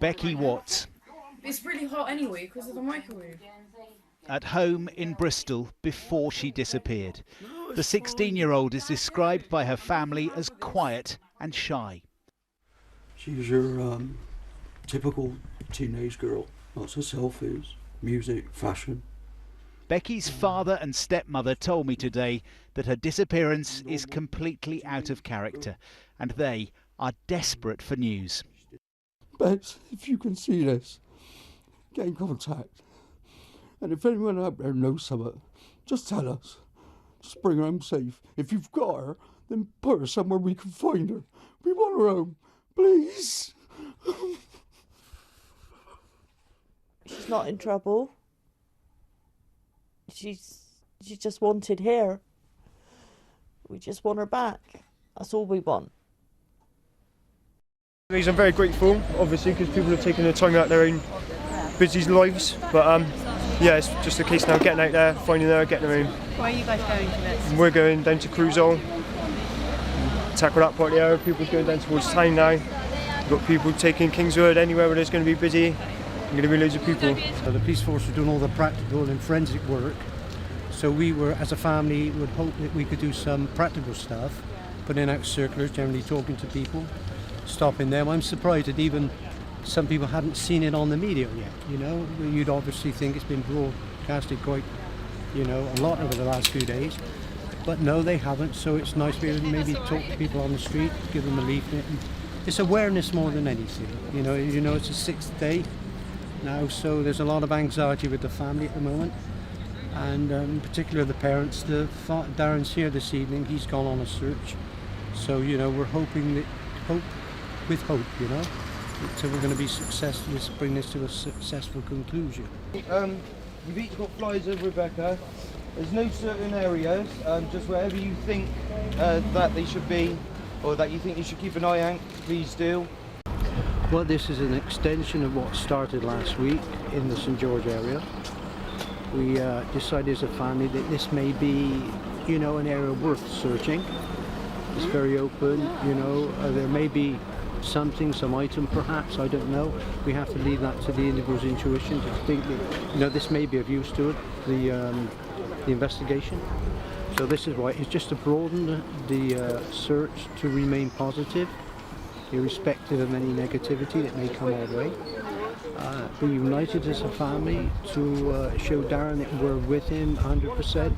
Becky Watts. It's really hot anyway because of the microwave. At home in Bristol before she disappeared. The 16-year-old is described by her family as quiet and shy. She was your typical teenage girl. Lots of selfies, music, fashion. Becky's father and stepmother told me today that her disappearance is completely out of character and they are desperate for news. Bex, if you can see this, get in contact. And if anyone out there knows something, just tell us. Just bring her home safe. If you've got her, then put her somewhere we can find her. We want her home, please. She's not in trouble. She's just wanted here. We just want her back. That's all we want. I'm very grateful, obviously, because people have taken the time out of their own busy lives. But yeah, it's just a case now of getting out there, finding her, getting her home. Where are you guys going to next? We're going down to Cruisel, tackle that part of the area. People's going down towards town now. We've got people taking Kingswood, anywhere where there's going to be busy. There's going to be loads of people. So the police force were doing all the practical and forensic work. So we were, as a family, would hope that we could do some practical stuff, putting out circulars, generally talking to people, stopping them. I'm surprised that even some people hadn't seen it on the media yet, you know. You'd obviously think it's been broadcasted quite, you know, a lot over the last few days. But no, they haven't, so it's nice to be able to maybe talk to people on the street, give them a leaflet. And it's awareness more than anything, you know, it's the 6th day now, so there's a lot of anxiety with the family at the moment. And in particular the parents. Darren's here this evening, he's gone on a search. So, you know, we're hoping that, with hope, you know, so we're going to be successful, let's bring this to a successful conclusion. You've each got flyers of Rebecca. There's no certain areas, just wherever you think that they should be, or that you think you should keep an eye out, please do. Well, this is an extension of what started last week in the St George area. We decided as a family that this may be, you know, an area worth searching. It's very open, you know, there may be something, some item perhaps, I don't know. We have to leave that to the individual's intuition to think that, you know, this may be of use to it, the investigation. So this is why it's just to broaden the search to remain positive, irrespective of any negativity that may come our way. Be united as a family to show Darren that we're with him 100%,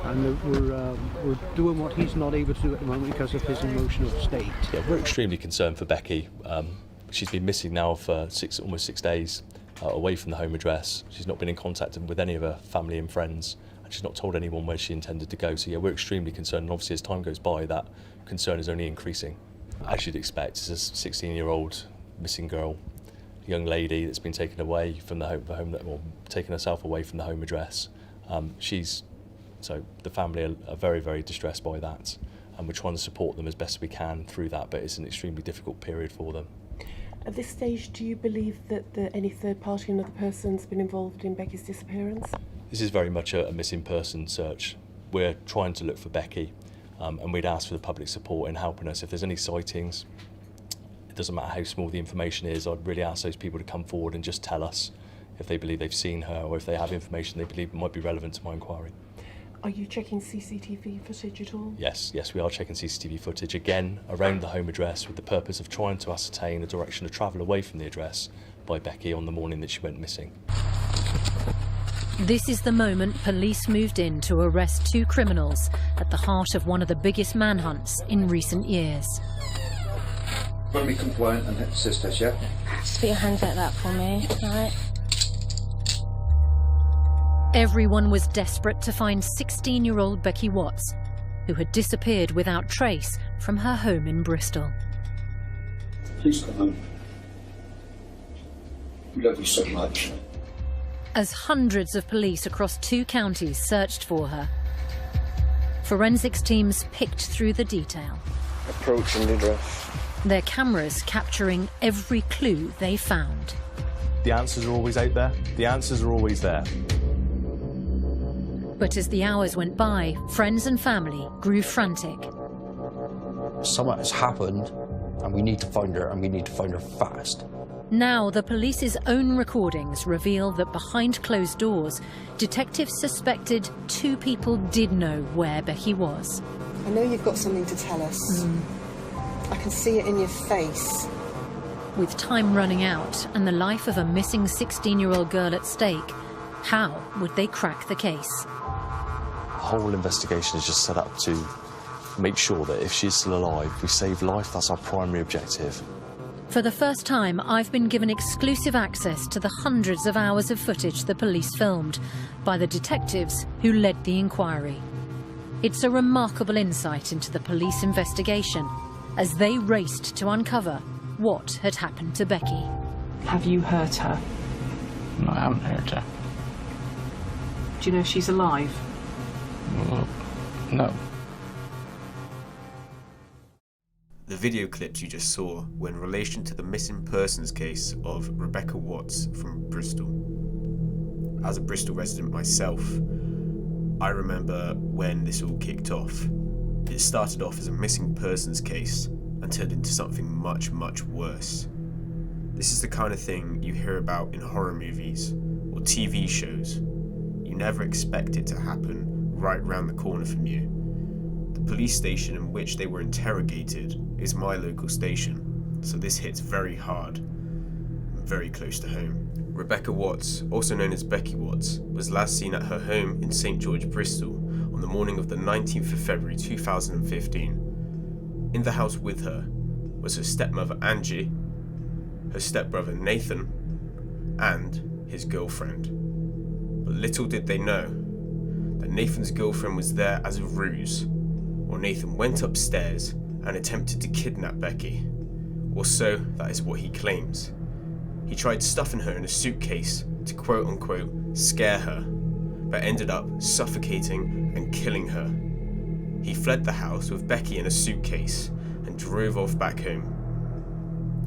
and that we're doing what he's not able to do at the moment because of his emotional state. Yeah, we're extremely concerned for Becky. She's been missing now for almost 6 days, away from the home address. She's not been in contact with any of her family and friends, and she's not told anyone where she intended to go. So yeah, we're extremely concerned, and obviously as time goes by, that concern is only increasing. As you'd expect, it's a 16-year-old missing girl, young lady that's been taken away from the home, or taken herself away from the home address. So the family are very, very distressed by that, and we're trying to support them as best we can through that, but it's an extremely difficult period for them. At this stage, do you believe that any third party, another person's been involved in Becky's disappearance? This is very much a missing person search. We're trying to look for Becky, and we'd ask for the public support in helping us. If there's any sightings, it doesn't matter how small the information is, I'd really ask those people to come forward and just tell us if they believe they've seen her, or if they have information they believe might be relevant to my inquiry. Are you checking CCTV footage at all? Yes, we are checking CCTV footage, again, around the home address, with the purpose of trying to ascertain the direction of travel away from the address by Becky on the morning that she went missing. This is the moment police moved in to arrest 2 criminals at the heart of one of the biggest manhunts in recent years. Want to be compliant and assist us, yeah? Just put your hands like that for me, alright? Everyone was desperate to find 16-year-old Becky Watts, who had disappeared without trace from her home in Bristol. Please come home. We love you so much. As hundreds of police across 2 counties searched for her, forensics teams picked through the detail. Approaching the address. Their cameras capturing every clue they found. The answers are always out there. The answers are always there. But as the hours went by, friends and family grew frantic. Something has happened, and we need to find her, and we need to find her fast. Now the police's own recordings reveal that behind closed doors, detectives suspected 2 people did know where Becky was. I know you've got something to tell us. I can see it in your face. With time running out and the life of a missing 16-year-old girl at stake, how would they crack the case? The whole investigation is just set up to make sure that if she's still alive, we save life. That's our primary objective. For the first time, I've been given exclusive access to the hundreds of hours of footage the police filmed by the detectives who led the inquiry. It's a remarkable insight into the police investigation as they raced to uncover what had happened to Becky. Have you hurt her? No, I haven't hurt her. Do you know if she's alive? Well, no. The video clips you just saw were in relation to the missing persons case of Rebecca Watts from Bristol. As a Bristol resident myself, I remember when this all kicked off. It started off as a missing persons case and turned into something much, much worse. This is the kind of thing you hear about in horror movies or TV shows. You never expect it to happen right round the corner from you. The police station in which they were interrogated is my local station, so this hits very hard and very close to home. Rebecca Watts, also known as Becky Watts, was last seen at her home in St George, Bristol on the morning of the 19th of February 2015. In the house with her was her stepmother Angie, her stepbrother Nathan, and his girlfriend. But little did they know that Nathan's girlfriend was there as a ruse, while Nathan went upstairs and attempted to kidnap Becky. Or so that is what he claims. He tried stuffing her in a suitcase to quote-unquote scare her, but ended up suffocating and killing her. He fled the house with Becky in a suitcase and drove off back home.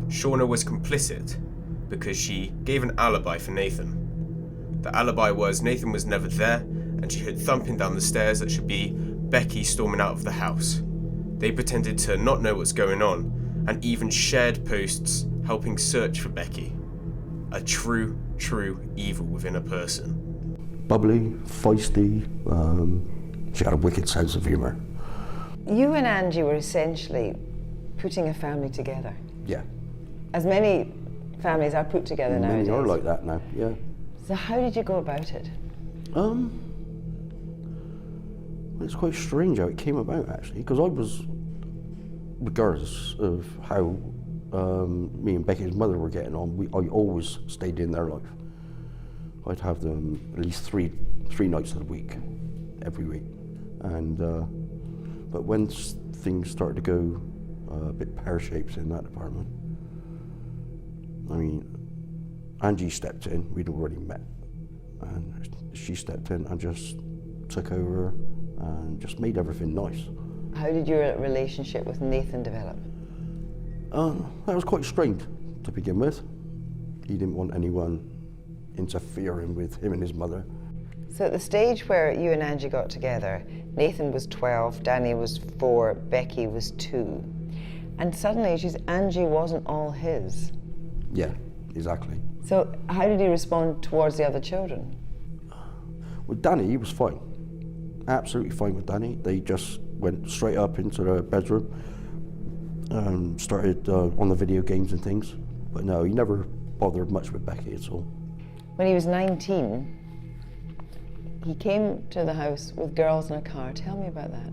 Shauna was complicit because she gave an alibi for Nathan. The alibi was Nathan was never there and she heard thumping down the stairs that should be Becky storming out of the house. They pretended to not know what's going on and even shared posts helping search for Becky. A true evil within a person. Bubbly, feisty, she had a wicked sense of humour. You and Angie were essentially putting a family together. Yeah. As many families are put together nowadays. Many are like that now, yeah. So how did you go about it? It's quite strange how it came about, actually, because I was, regardless of how me and Becky's mother were getting on, I always stayed in their life. I'd have them at least three nights of the week, every week. And but when things started to go a bit pear-shaped in that department, I mean, Angie stepped in, we'd already met, and she stepped in and just took over and just made everything nice. How did your relationship with Nathan develop? That was quite strained to begin with. He didn't want anyone interfering with him and his mother. So at the stage where you and Angie got together, Nathan was 12, Danny was 4, Becky was 2. And suddenly Angie wasn't all his. Yeah, exactly. So how did he respond towards the other children? With Danny, he was fine. Absolutely fine with Danny. They just went straight up into their bedroom and started on the video games and things. But no, he never bothered much with Becky at all. When he was 19, he came to the house with girls in a car. Tell me about that.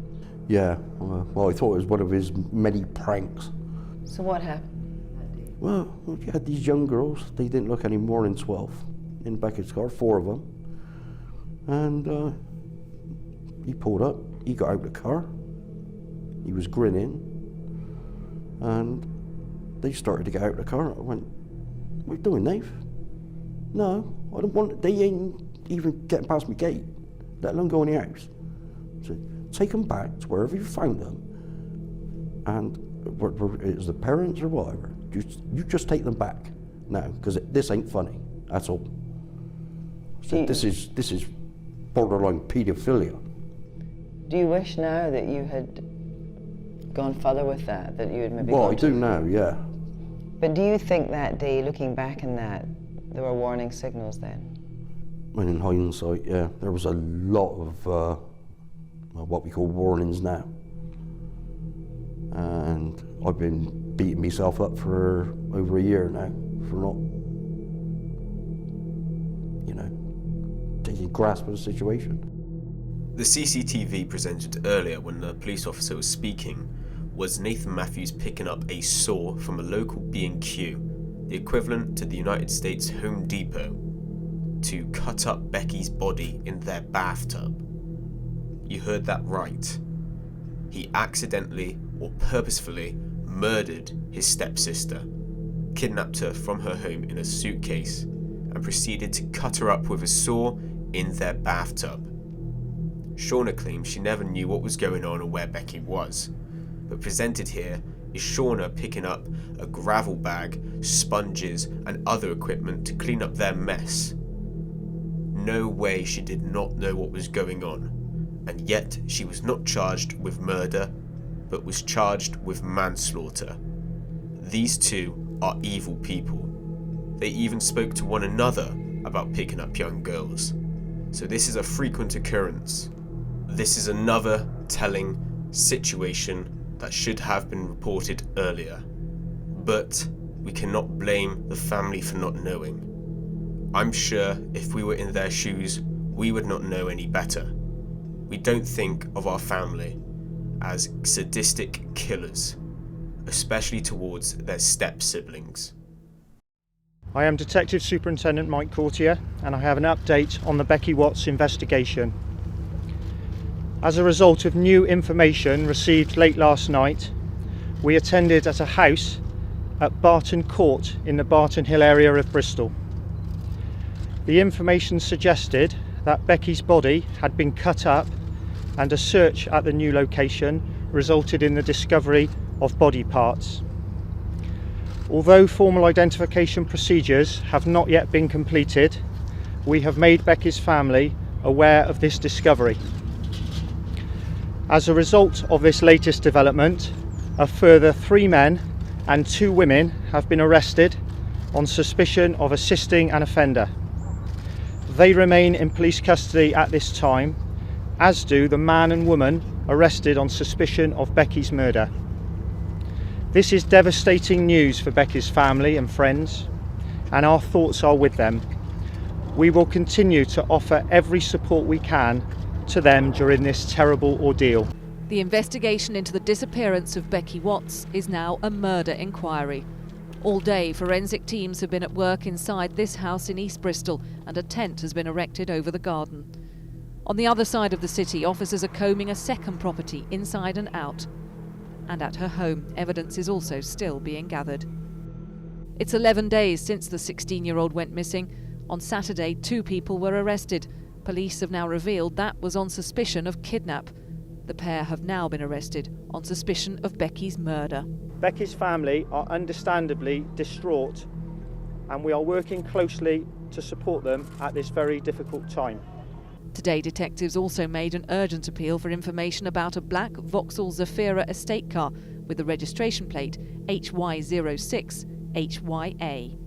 Yeah, well, I thought it was one of his many pranks. So what happened? Well, you had these young girls, they didn't look any more than 12 in Becky's car, 4 of them. And he pulled up, he got out of the car, he was grinning, and they started to get out of the car. I went, "What are you doing, Nave?" "No, I don't want, they ain't even getting past my gate, let alone go in the house." So take them back to wherever you found them, and it was the parents or whatever, you just take them back now, because this ain't funny, that's all. So this is borderline paedophilia. Do you wish now that you had gone further with that you had maybe Well, gone I do now, yeah. But do you think that day, looking back on that, there were warning signals then? And in hindsight, yeah, there was a lot of what we call warnings now. And I've been beating myself up for over a year now for not, taking grasp of the situation. The CCTV presented earlier when the police officer was speaking was Nathan Matthews picking up a saw from a local B&Q, the equivalent to the United States Home Depot, to cut up Becky's body in their bathtub. You heard that right. He accidentally or purposefully murdered his stepsister, kidnapped her from her home in a suitcase, and proceeded to cut her up with a saw in their bathtub. Shauna claims she never knew what was going on or where Becky was, but presented here is Shauna picking up a gravel bag, sponges and other equipment to clean up their mess. No way she did not know what was going on, and yet she was not charged with murder, but was charged with manslaughter. These two are evil people. They even spoke to one another about picking up young girls. So this is a frequent occurrence. This is another telling situation that should have been reported earlier. But we cannot blame the family for not knowing. I'm sure if we were in their shoes, we would not know any better. We don't think of our family as sadistic killers, especially towards their step-siblings. I am Detective Superintendent Mike Courtier, and I have an update on the Becky Watts investigation. As a result of new information received late last night, we attended at a house at Barton Court in the Barton Hill area of Bristol. The information suggested that Becky's body had been cut up, and a search at the new location resulted in the discovery of body parts. Although formal identification procedures have not yet been completed, we have made Becky's family aware of this discovery. As a result of this latest development, a further 3 men and 2 women have been arrested on suspicion of assisting an offender. They remain in police custody at this time, as do the man and woman arrested on suspicion of Becky's murder. This is devastating news for Becky's family and friends, and our thoughts are with them. We will continue to offer every support we can to them during this terrible ordeal. The investigation into the disappearance of Becky Watts is now a murder inquiry. All day, forensic teams have been at work inside this house in East Bristol, and a tent has been erected over the garden. On the other side of the city, officers are combing a second property inside and out. And at her home, evidence is also still being gathered. It's 11 days since the 16-year-old went missing. On Saturday, 2 people were arrested. Police have now revealed that was on suspicion of kidnap. The pair have now been arrested on suspicion of Becky's murder. Becky's family are understandably distraught, and we are working closely to support them at this very difficult time. Today, detectives also made an urgent appeal for information about a black Vauxhall Zafira estate car with the registration plate HY06HYA.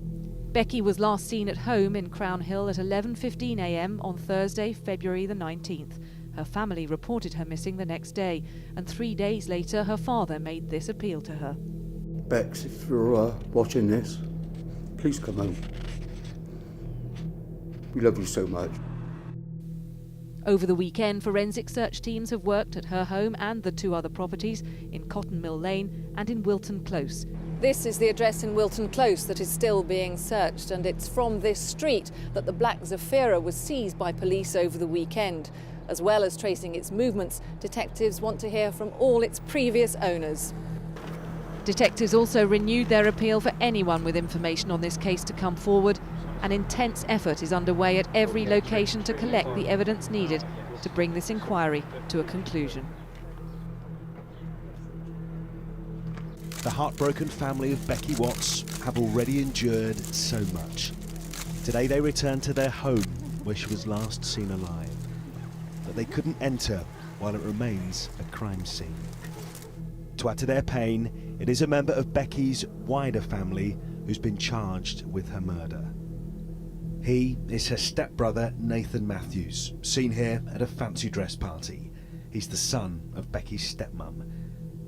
Becky was last seen at home in Crown Hill at 11:15 a.m. on Thursday, February the 19th. Her family reported her missing the next day, and 3 days later her father made this appeal to her. Bex, if you're watching this, please come home. We love you so much. Over the weekend, forensic search teams have worked at her home and the 2 other properties in Cotton Mill Lane and in Wilton Close. This is the address in Wilton Close that is still being searched, and it's from this street that the black Zafira was seized by police over the weekend. As well as tracing its movements, detectives want to hear from all its previous owners. Detectives also renewed their appeal for anyone with information on this case to come forward. An intense effort is underway at every location to collect the evidence needed to bring this inquiry to a conclusion. The heartbroken family of Becky Watts have already endured so much. Today they return to their home where she was last seen alive, but they couldn't enter while it remains a crime scene. To add to their pain, it is a member of Becky's wider family who's been charged with her murder. He is her stepbrother Nathan Matthews, seen here at a fancy dress party. He's the son of Becky's stepmum.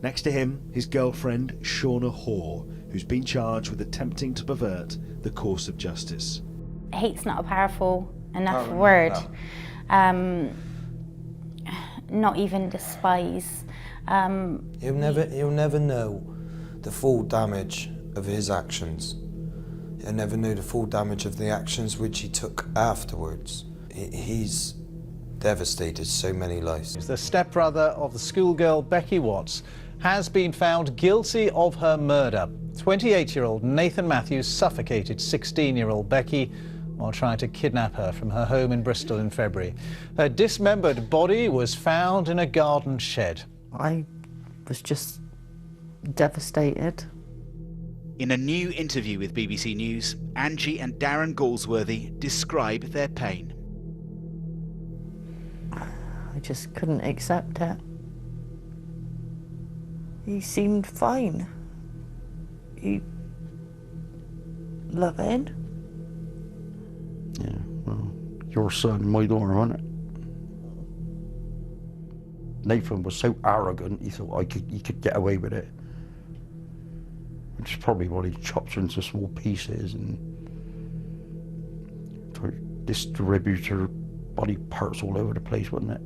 Next to him, his girlfriend Shauna Hoare, who's been charged with attempting to pervert the course of justice. Hate's not a powerful enough word. No. Not even despise. He'll never know the full damage of his actions. He'll never know the full damage of the actions which he took afterwards. He's devastated so many lives. The stepbrother of the schoolgirl Becky Watts has been found guilty of her murder. 28-year-old Nathan Matthews suffocated 16-year-old Becky while trying to kidnap her from her home in Bristol in February. Her dismembered body was found in a garden shed. I was just devastated. In a new interview with BBC News, Angie and Darren Galsworthy describe their pain. I just couldn't accept it. He seemed fine. He loving. Yeah, well, your son, my daughter, wasn't it? Nathan was so arrogant, he thought he could get away with it. Which is probably why he chopped her into small pieces and distributed her body parts all over the place, wasn't it?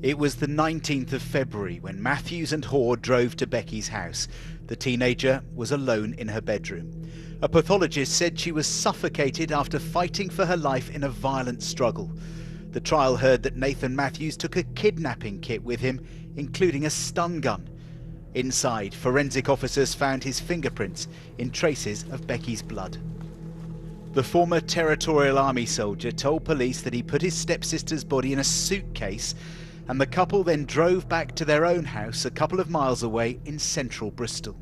It was the 19th of February when Matthews and Hoare drove to Becky's house. The teenager was alone in her bedroom. A pathologist said she was suffocated after fighting for her life in a violent struggle. The trial heard that Nathan Matthews took a kidnapping kit with him, including a stun gun. Inside, forensic officers found his fingerprints in traces of Becky's blood. The former Territorial Army soldier told police that he put his stepsister's body in a suitcase, and the couple then drove back to their own house a couple of miles away in central Bristol.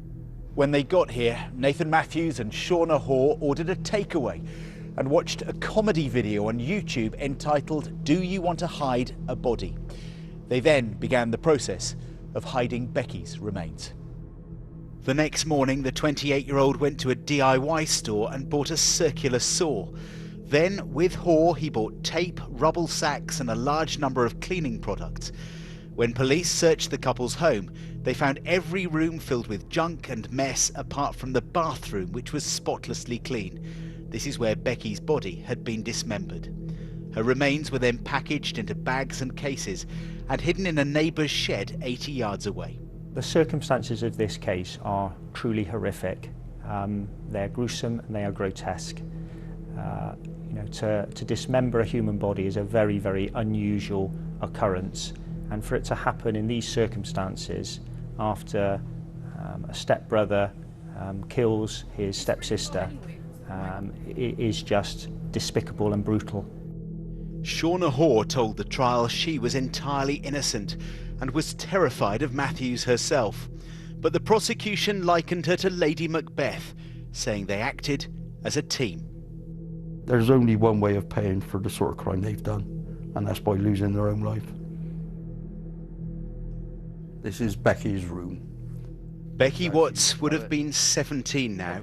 When they got here, Nathan Matthews and Shauna Hoare ordered a takeaway and watched a comedy video on YouTube entitled "Do You Want to Hide a Body?" They then began the process of hiding Becky's remains. The next morning, the 28-year-old went to a DIY store and bought a circular saw. Then, with Hoare, he bought tape, rubble sacks and a large number of cleaning products. When police searched the couple's home, they found every room filled with junk and mess apart from the bathroom, which was spotlessly clean. This is where Becky's body had been dismembered. Her remains were then packaged into bags and cases and hidden in a neighbour's shed 80 yards away. The circumstances of this case are truly horrific. They're gruesome and they are grotesque. To dismember a human body is a very, very unusual occurrence, and for it to happen in these circumstances after a stepbrother kills his stepsister is just despicable and brutal. Shauna Hoare told the trial she was entirely innocent and was terrified of Matthews herself. But the prosecution likened her to Lady Macbeth, saying they acted as a team. There's only one way of paying for the sort of crime they've done, and that's by losing their own life. This is Becky's room. Becky Watts would have been 17 now.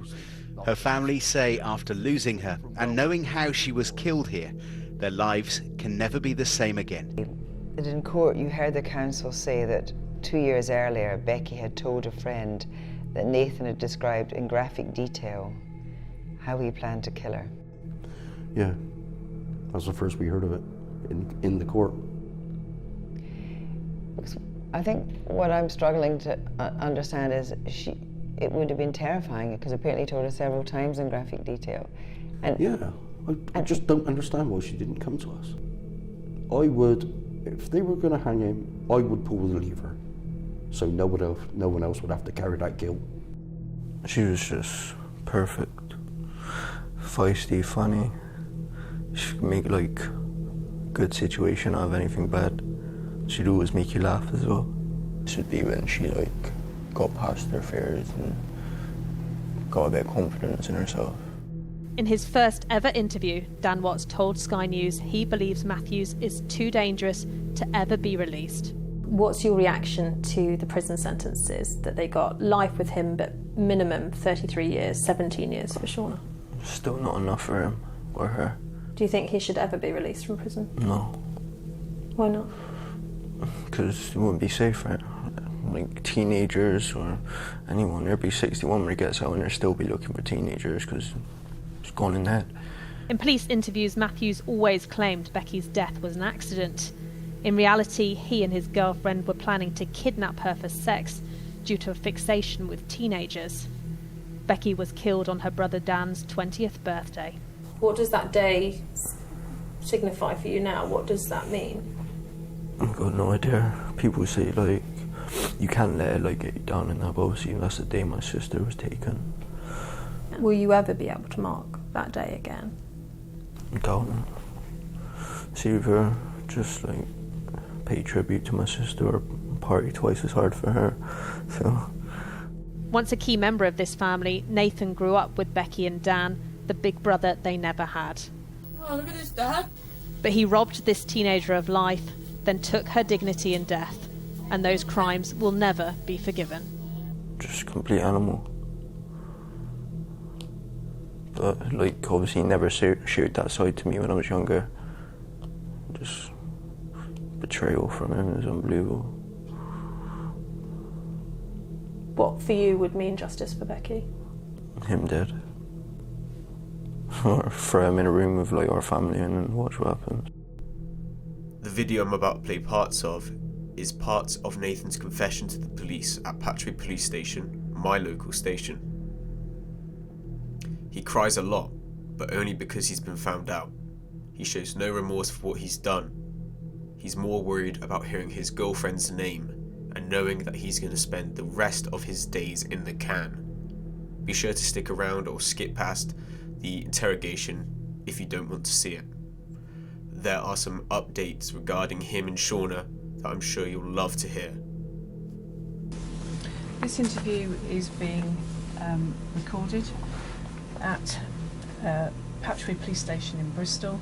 Her family say after losing her and knowing how she was killed here, their lives can never be the same again. In court, you heard the counsel say that 2 years earlier, Becky had told a friend that Nathan had described in graphic detail how he planned to kill her. Yeah, that was the first we heard of it in the court. I think what I'm struggling to understand is it would have been terrifying because apparently he told her several times in graphic detail. And yeah, I just don't understand why she didn't come to us. I would, if they were going to hang him, I would pull the lever, so no one else would have to carry that guilt. She was just perfect, feisty, funny. She could make like good situation out of anything bad. She'd always make you laugh as well. This would be when she got past her fears and got a bit of confidence in herself. In his first ever interview, Dan Watts told Sky News he believes Matthews is too dangerous to ever be released. What's your reaction to the prison sentences that they got? Life with him, but minimum 33 years, 17 years for Shauna. Still not enough for him or her. Do you think he should ever be released from prison? No. Why not? Because it wouldn't be safe for like teenagers or anyone. There'd be 61 when he gets out and they'll still be looking for teenagers because it's gone in the head. In police interviews, Matthews always claimed Becky's death was an accident. In reality, he and his girlfriend were planning to kidnap her for sex due to a fixation with teenagers. Becky was killed on her brother Dan's 20th birthday. What does that day signify for you now? What does that mean? I've got no idea. People say, like, you can't let it, like, get you down in that, but obviously that's the day my sister was taken. Will you ever be able to mark that day again? I doubt it. It's either just, like, pay tribute to my sister or party twice as hard for her, so... Once a key member of this family, Nathan grew up with Becky and Dan, the big brother they never had. Oh, look at this, Dad. But he robbed this teenager of life, then took her dignity in death, and those crimes will never be forgiven. Just a complete animal. But, like, obviously he never showed that side to me when I was younger. Just betrayal from him is unbelievable. What for you would mean justice for Becky? Him dead. Or throw him in a room with, like, our family and then watch what happens. The video I'm about to play parts of is parts of Nathan's confession to the police at Patchway Police Station, my local station. He cries a lot, but only because he's been found out. He shows no remorse for what he's done. He's more worried about hearing his girlfriend's name and knowing that he's going to spend the rest of his days in the can. Be sure to stick around or skip past the interrogation if you don't want to see it. There are some updates regarding him and Shauna that I'm sure you'll love to hear. This interview is being recorded at Patchway Police Station in Bristol.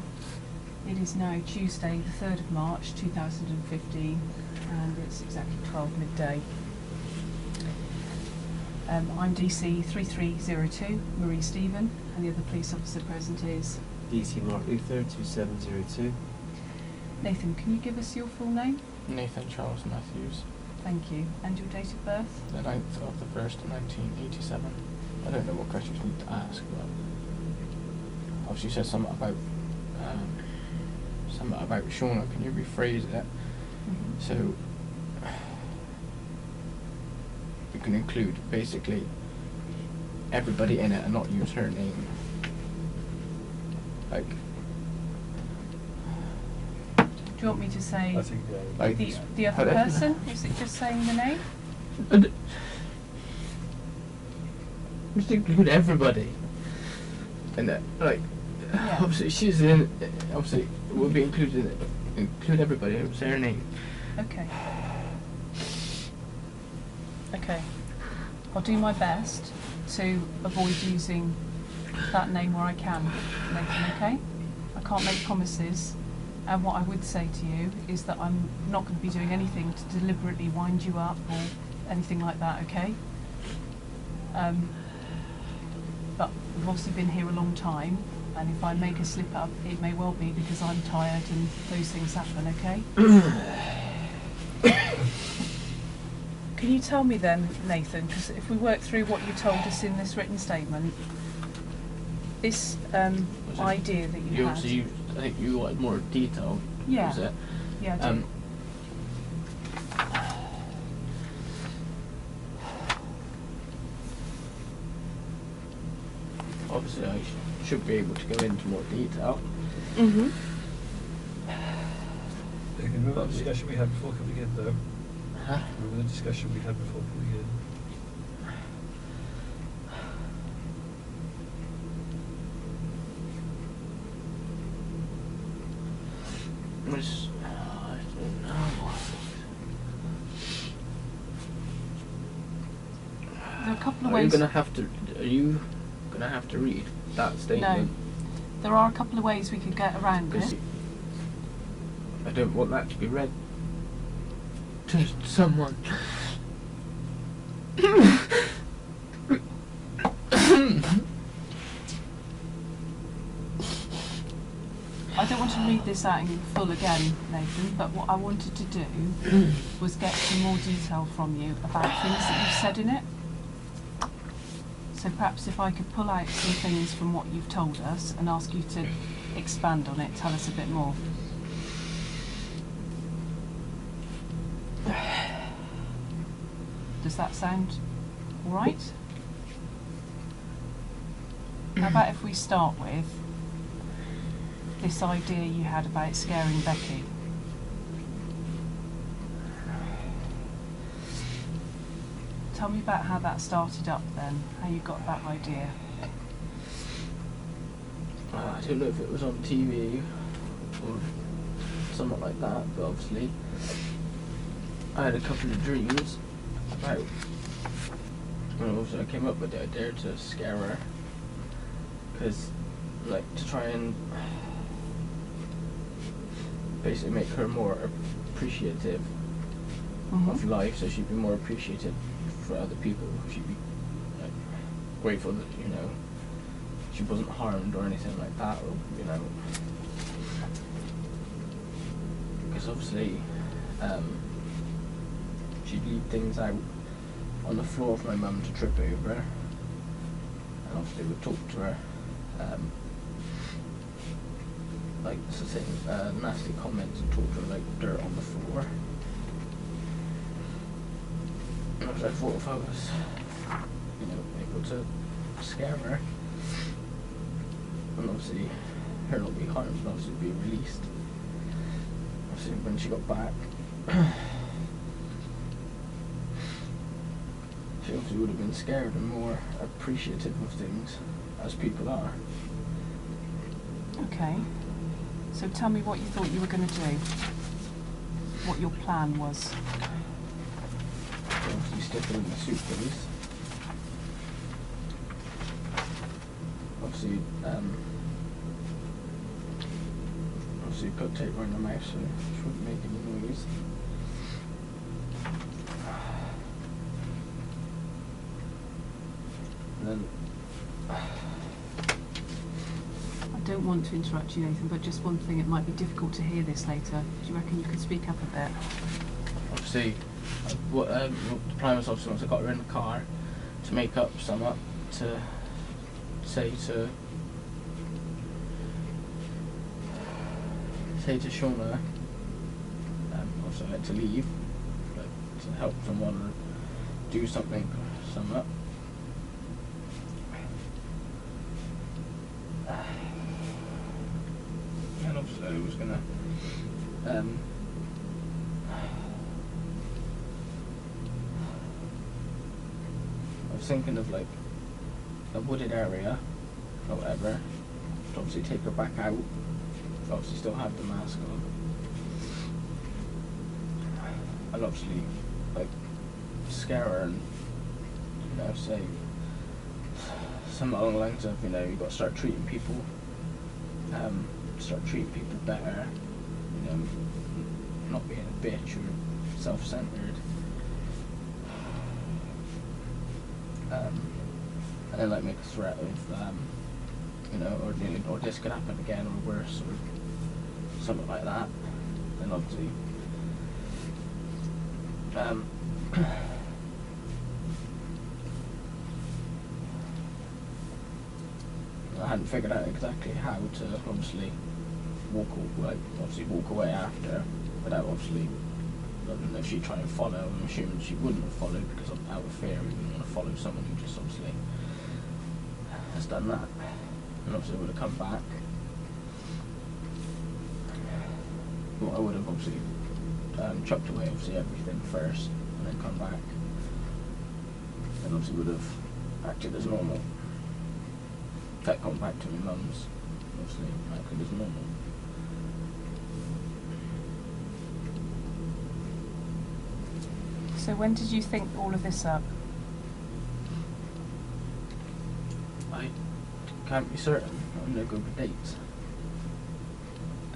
It is now Tuesday, the 3rd of March 2015, and it's exactly 12 midday. I'm DC 3302, Marie Stephen, and the other police officer present is DC Mark Luther 2702. Nathan, can you give us your full name? Nathan Charles Matthews. Thank you. And your date of birth? The 9th of the 1st, 1987. I don't know what questions you need to ask, but obviously you said something about Shauna. Can you rephrase it? Mm-hmm. So we can include basically everybody in it and not use her name. Like, do you want me to say like the other person? Is it just saying the name? Just include everybody. And like, yeah. Obviously she's in. Obviously we'll be included in it. Include everybody. And say her name. Okay. Okay. I'll do my best to avoid using that name where I can, Nathan, okay? I can't make promises, and what I would say to you is that I'm not going to be doing anything to deliberately wind you up or anything like that, okay? But we've obviously been here a long time, and if I make a slip up, it may well be because I'm tired and those things happen, okay? Can you tell me then, Nathan, because if we work through what you told us in this written statement, this idea that you had... I think you wanted more detail, yeah. was it? Yeah, I do. Obviously I should be able to go into more detail. Mm-hmm. Remember that discussion we had before coming in, though? Huh? Remember the discussion we had before coming in? I don't know. There are a couple of Are ways... you gonna have to read that statement? No. There are a couple of ways we could get around it. I don't want that to be read to someone. I don't want to read this out in full again, Nathan, but what I wanted to do was get some more detail from you about things that you've said in it. So perhaps if I could pull out some things from what you've told us and ask you to expand on it, tell us a bit more. Does that sound all right? How about if we start with this idea you had about scaring Becky? Tell me about how that started up then, how you got that idea. I don't know if it was on TV or something like that, but obviously I had a couple of dreams about, and also I came up with the idea to scare her, because like to try and basically make her more appreciative of life, so she'd be more appreciative for other people. She'd be like grateful that, you know, she wasn't harmed or anything like that, or, you know, because obviously she'd leave things out on the floor for my mum to trip over, and obviously would talk to her, like to say nasty comments and talk to her like dirt on the floor. And I thought if I was, you know, able to scare her, and obviously her not be harmed, and obviously be released. Obviously when she got back, she obviously would have been scared and more appreciative of things, as people are. Okay. So tell me what you thought you were going to do. What your plan was. Obviously stick her in the suitcase. Obviously, put tape around her mouth so she wouldn't make any noise. And then I don't want to interrupt you, Nathan, but just one thing, it might be difficult to hear this later. Do you reckon you could speak up a bit? obviously, what the plan was obviously once I got her in the car to make up some up to say to Shauna, obviously I had to leave, like, to help someone or do something, sum up. And obviously I was gonna I was thinking of like a wooded area or whatever, to obviously take her back out, obviously still have the mask on, and obviously like scare her and, you know, say something along the lines of, you know, you got to start treating people better, you know, not being a bitch or self-centered, and then like make a threat of, you know, or this could happen again or worse or something like that. Then obviously I hadn't figured out exactly how to obviously walk away after, without obviously, I don't know if she'd try and follow. I'm assuming she wouldn't have followed because out of fear we wouldn't want to follow someone who just obviously has done that, and obviously would have come back. Well, I would have obviously chucked away obviously everything first and then come back, and obviously would have acted as normal. Kept going back to my mum's, obviously acted as normal. So when did you think all of this up? I can't be certain. I'm no good with dates.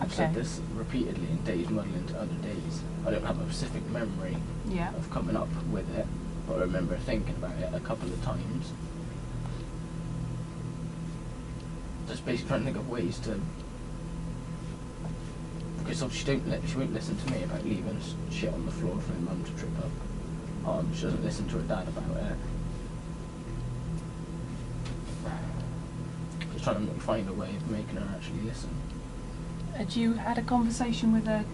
I've said this repeatedly in days muddle into other days. I don't have a specific memory of coming up with it, but I remember thinking about it a couple of times. Just basically trying to think of ways to, because obviously she won't listen to me about leaving shit on the floor for her mum to trip up. She doesn't listen to her dad about it. Just trying to find a way of making her actually listen. Had you had a conversation with her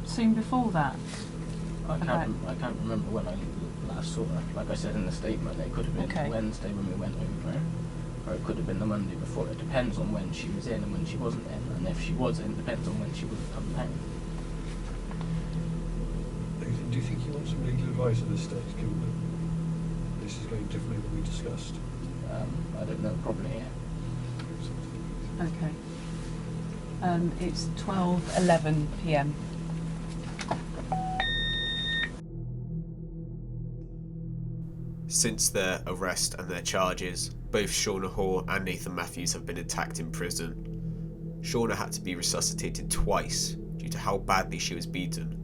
soon before that? I can't remember when I last saw her. Like I said in the statement, it could have been Wednesday when we went over, or it could have been the Monday before. It depends on when she was in and when she wasn't in, and if she was in, it depends on when she would have come down. Do you think you want some legal advice at this stage, given that this is going differently than we discussed? I don't know, probably, yeah. Okay. It's 12:11 p.m. Since their arrest and their charges, both Shauna Hoare and Nathan Matthews have been attacked in prison. Shauna had to be resuscitated twice due to how badly she was beaten.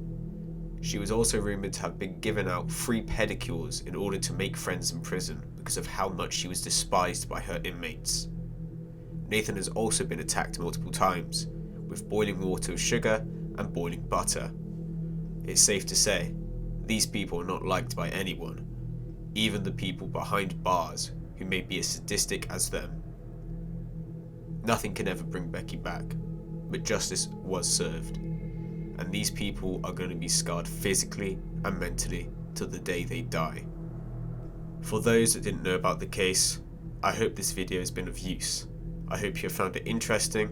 She was also rumoured to have been given out free pedicures in order to make friends in prison because of how much she was despised by her inmates. Nathan has also been attacked multiple times, with boiling water with sugar and boiling butter. It's safe to say, these people are not liked by anyone, even the people behind bars who may be as sadistic as them. Nothing can ever bring Becky back, but justice was served, and these people are going to be scarred physically and mentally till the day they die. For those that didn't know about the case, I hope this video has been of use. I hope you have found it interesting,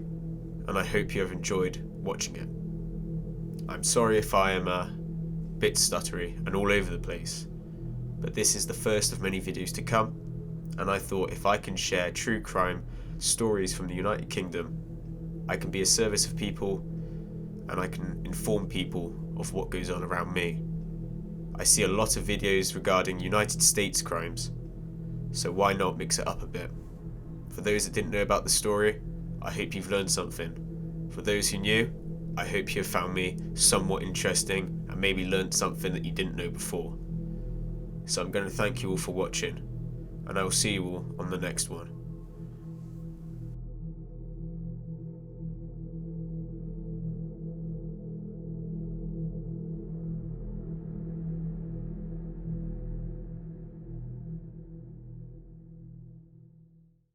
and I hope you have enjoyed watching it. I'm sorry if I am a bit stuttery and all over the place, but this is the first of many videos to come, and I thought if I can share true crime stories from the United Kingdom, I can be a service of people, and I can inform people of what goes on around me. I see a lot of videos regarding United States crimes, so why not mix it up a bit? For those that didn't know about the story, I hope you've learned something. For those who knew, I hope you have found me somewhat interesting and maybe learned something that you didn't know before. So I'm going to thank you all for watching, and I will see you all on the next one.